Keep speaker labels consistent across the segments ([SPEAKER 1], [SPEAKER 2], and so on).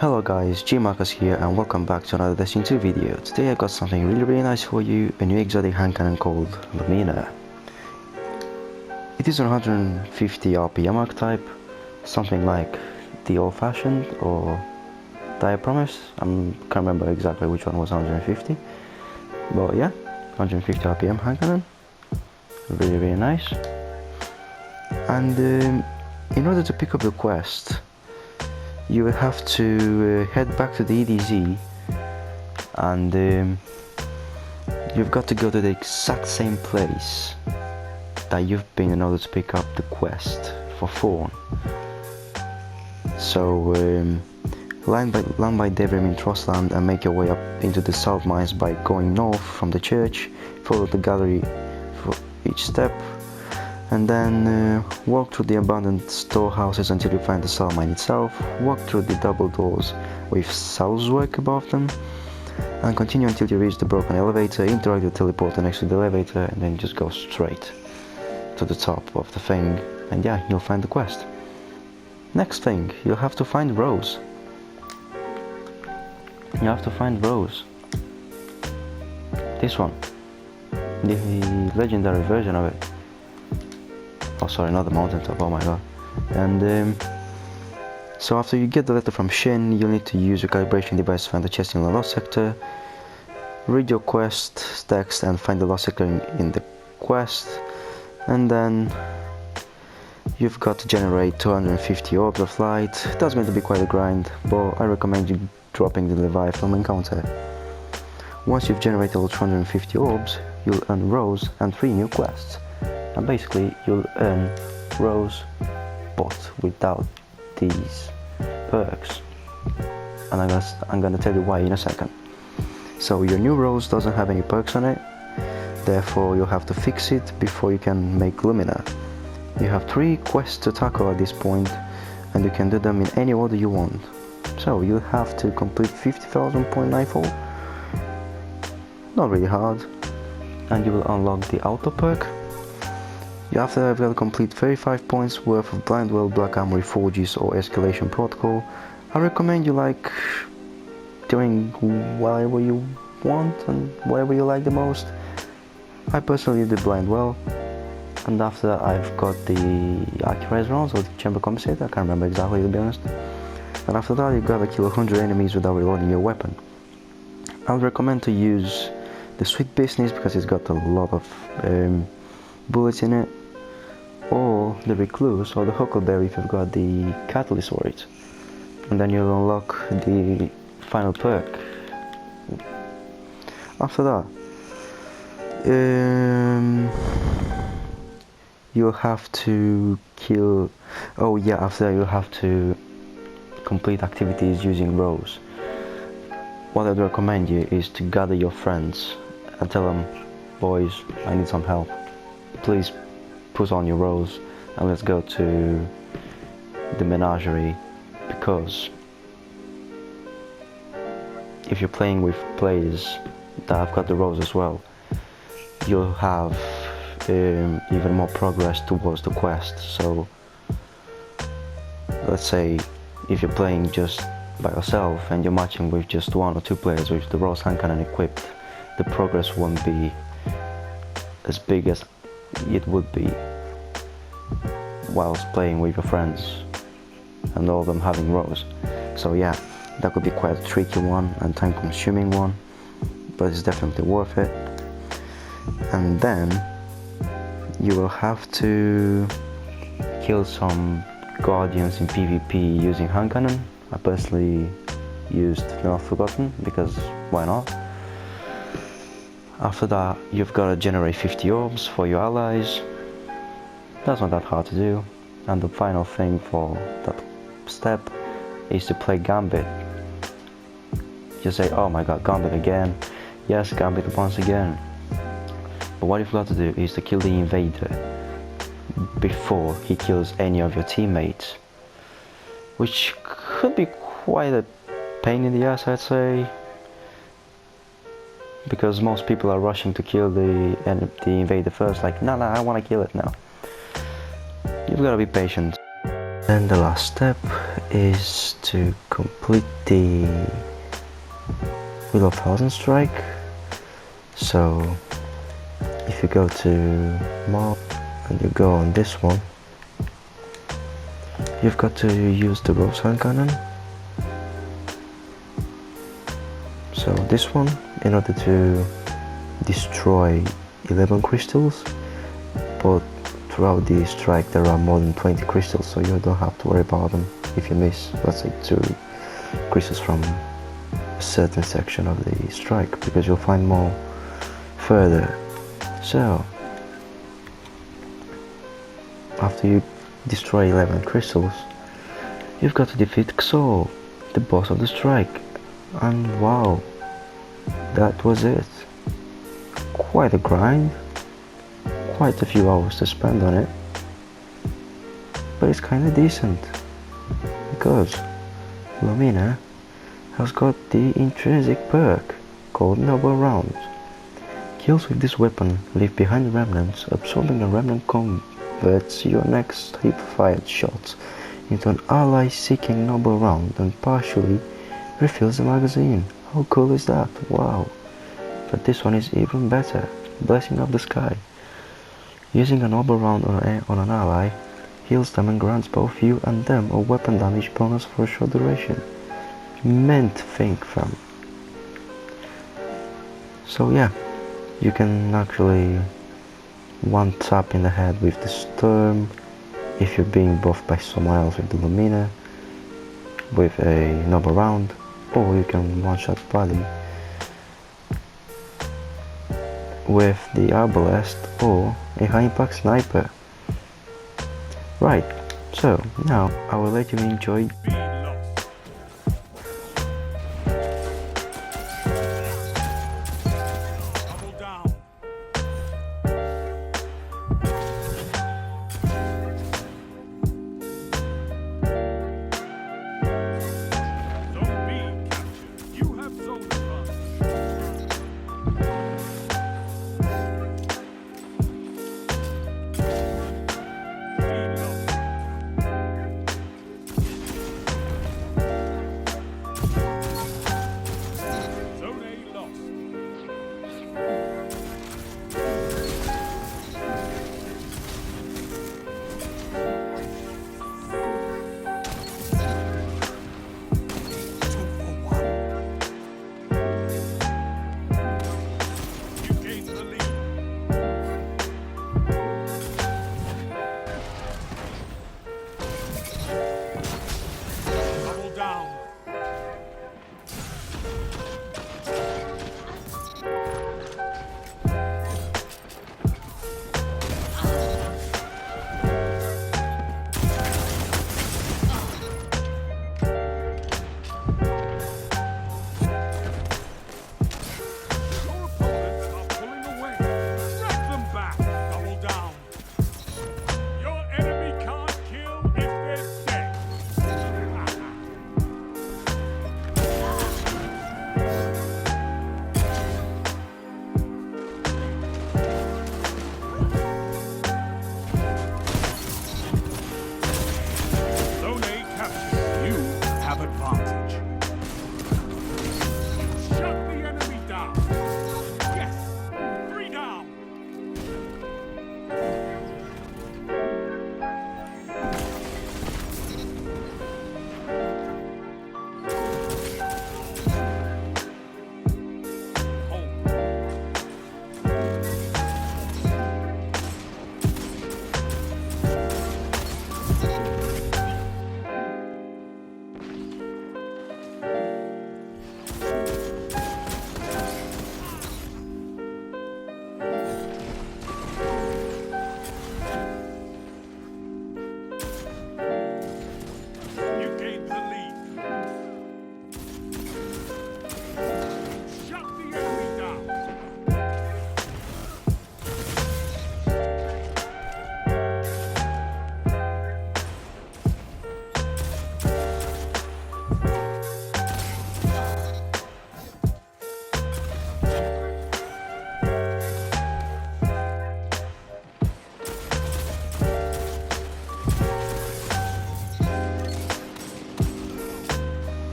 [SPEAKER 1] Hello guys, G-Marcus here and welcome back to another Destiny 2 video. Today I got something really nice for you, a new exotic hand cannon called Lumina. It is 150 RPM archetype, something like the old-fashioned or Dire Promise. I can't remember exactly which one was 150, but yeah, 150 RPM hand cannon, really nice. And in order to pick up the quest, you will have to head back to the EDZ, and you've got to go to the exact same place that you've been in order to pick up the quest for Fawn. So land by Devrim in Trostland and make your way up into the South Mines by going north from the church. Follow the gallery for each step, and then walk through the abandoned storehouses until you find the South Mine itself. Walk through the double doors with Sal's work above them, and continue until you reach the broken elevator. Interact with the teleporter next to the elevator, and then just go straight to the top of the thing, and yeah, you'll find the quest. Next thing, you'll have to find Rose. You have to find Rose. This one, the legendary version of it. Oh sorry, not the mountaintop, oh my god. And so after you get the letter from Shin, you'll need to use your calibration device to find the chest in the lost sector. Read your quest text and find the lost sector in the quest, and then you've got to generate 250 orbs of light. That's going to be quite a grind, but I recommend you dropping the Leviathan encounter. Once you've generated all 250 orbs, you'll earn Rose and 3 new quests. And basically you'll earn Rose but without these perks, and I'm gonna tell you why in a second. So your new Rose doesn't have any perks on it, therefore you'll have to fix it before you can make Lumina. You have 3 quests to tackle at this point, and you can do them in any order you want. So you'll have to complete 50,000.94, not really hard, and you will unlock the auto perk. After that, you'll complete 35 points worth of Blind Well, Black Armory Forges or Escalation Protocol. I recommend you like doing whatever you want and whatever you like the most. I personally did Blind Well, and after that I've got the Accurate rounds or the Chamber Compensator, I can't remember exactly to be honest. And after that you've got to kill 100 enemies without reloading your weapon. I would recommend to use the Sweet Business because it's got a lot of bullets in it, or the Recluse or the Huckleberry if you've got the Catalyst for it, and then you'll unlock the final perk. After that you'll have to kill, oh yeah, after that you'll have to complete activities using Rose. What I'd recommend you is to gather your friends and tell them, boys, I need some help, please put on your Rose and let's go to the menagerie, because if you're playing with players that have got the Rose as well, you'll have even more progress towards the quest. So let's say if you're playing just by yourself and you're matching with just 1 or 2 players with the Rose hand cannon equipped, the progress won't be as big as it would be whilst playing with your friends and all of them having Rose. So yeah, that could be quite a tricky one and time consuming one, but it's definitely worth it. And then you will have to kill some guardians in PvP using hand cannon. I personally used the Not Forgotten because why not. After that, you've got to generate 50 orbs for your allies. That's not that hard to do. And the final thing for that step is to play Gambit. You say, oh my god, Gambit again. Yes, Gambit once again. But what you've got to do is to kill the invader before he kills any of your teammates, which could be quite a pain in the ass, I'd say, because most people are rushing to kill the invader first, like, no, I want to kill it now. You've got to be patient. And the last step is to complete the Wheel of Thousand strike. So if you go to mob and you go on this one, you've got to use the Rose Hand Cannon. So this one, in order to destroy 11 crystals, but throughout the strike there are more than 20 crystals, so you don't have to worry about them if you miss, let's say, 2 crystals from a certain section of the strike, because you'll find more further. So after you destroy 11 crystals, you've got to defeat Xol, the boss of the strike. And wow, that was it. Quite a grind, quite a few hours to spend on it, but it's kinda decent, because Lumina has got the intrinsic perk called Noble Rounds. Kills with this weapon leave behind remnants, absorbing a remnant converts your next hip-fired shot into an ally-seeking Noble Round and partially refills the magazine. How cool is that? Wow! But this one is even better. Blessing of the Sky. Using a Noble Round on an ally heals them and grants both you and them a weapon damage bonus for a short duration. Meant think, fam. So yeah, you can actually one tap in the head with the Storm if you're being buffed by someone else with the Lumina with a Noble Round, or you can one shot Bali with the Arbalest or a high impact sniper. Right, so now I will let you enjoy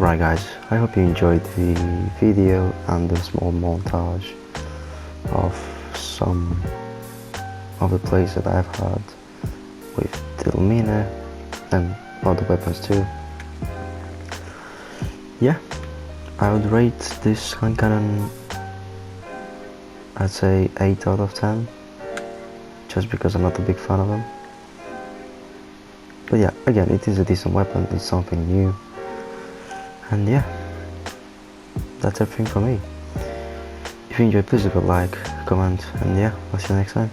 [SPEAKER 1] Right guys, I hope you enjoyed the video and the small montage of some of the plays that I've had with the Lumina and other weapons too. Yeah, I would rate this hand cannon, I'd say 8 out of 10, just because I'm not a big fan of them. But yeah, again, it is a decent weapon, it's something new. And yeah, that's everything for me. If you enjoyed, please leave a like, comment, and yeah, I'll see you next time.